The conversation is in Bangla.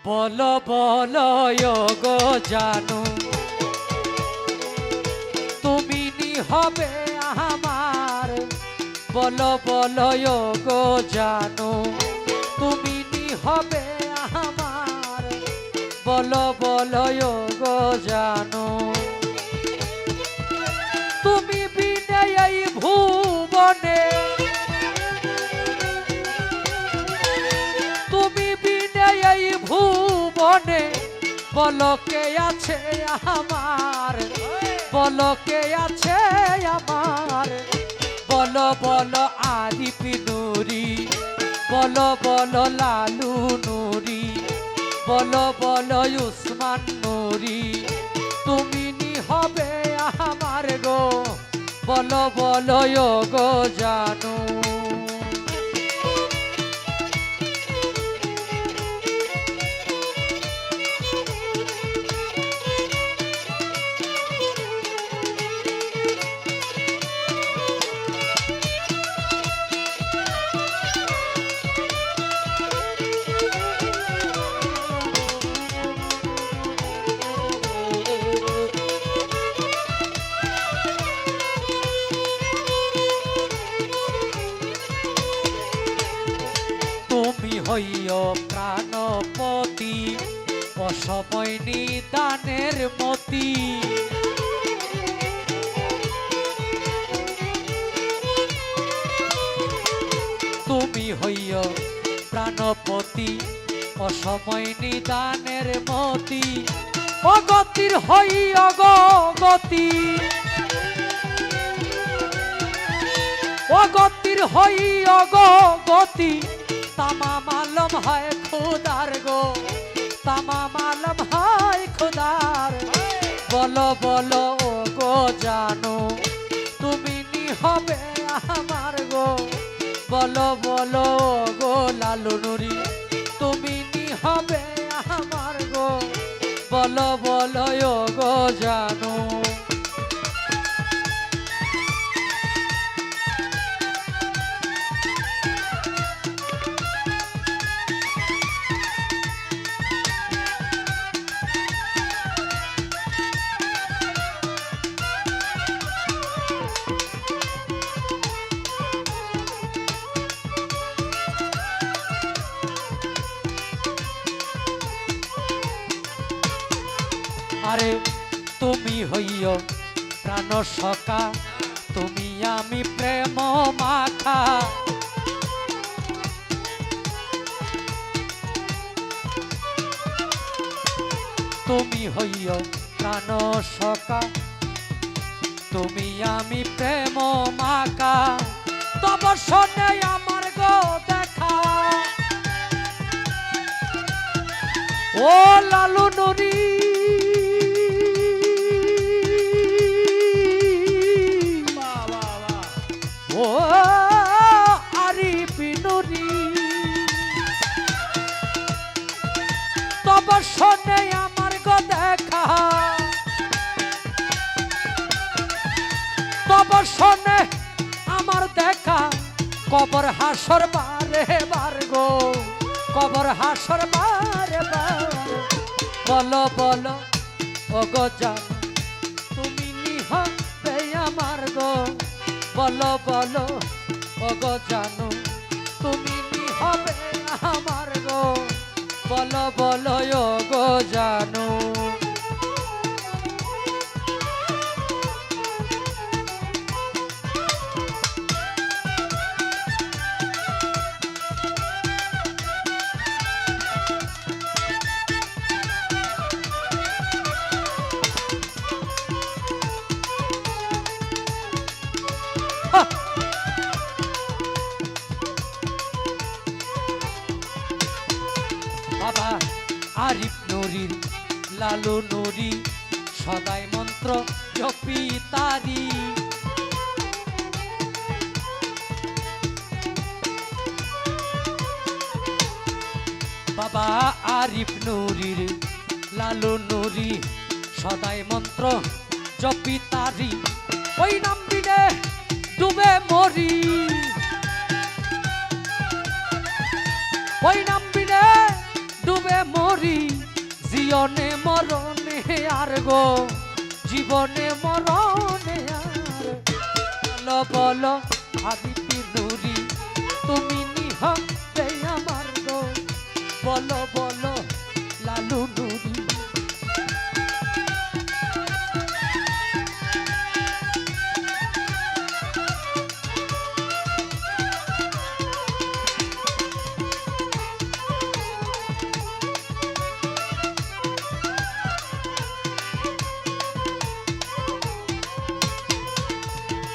বলো বলো গো জানু তুমি নি হবে আমার। বলো বলো গো জানু তুমি নি হবে আমার। বলো বলো গো জানু তুমি বিনে এই ভুবনে, তুমি বিনে এই ভুবনে বলো কে আছে আমার। বলো কে আছে আমার। বলো বলো আরিফ নুরি, বলো বলো লালু নুরি, বলো বলো উসমান নুরি তুমি নি হবে আমার গো। বলো বলো গো জানু হইও প্রাণপতি অসময় নিদানের মতি। তুমি হইও প্রাণপতি অসময় নিদানের মতি। অগতির হই অগতি, অগতির হই অগতি। তামাম আলম হয় খুদার গো, তামাম আলম হয় খুদার। বলো বলো গো জানো তুমি নি হবে আমার গো। বলো বলো গো লালু নুরি তুমি নি হবে আমার গো। বলো বলো গো জানো আরে তুমি হইও প্রাণ সখা তুমি আমি প্রেম মাখা। তুমি হইও প্রাণ সখা তুমি আমি প্রেম মাখা। তব শোনে আমার গো দেখা ও লালু নুরি। ও আরিফ নুরি তব শোনে আমার গো দেখা। তব শোনে আমার দেখা কবর হাসর বারে বার গো। কবর হাসর বারে বার। বলো বলো ও গো জান তুমি নি হবে আমার গো। বলো বলো ও গো জানো তুমি নি হবে আমার গো। বলো বলো ও গো জানো বাবা আরিফ নুরির লালু নুরি সদাই মন্ত্র জপি তারি। বাবা আরিফ নুরির লালু নুরি সদাই মন্ত্র জপি তারি। ওই নাম বিনে ডুবে মরি, ওই নাম বিনে ডুবে মরি। জিয়নে মরণে আর গো জীবনে মরণে আর বলো বলো হাবিবি নুরি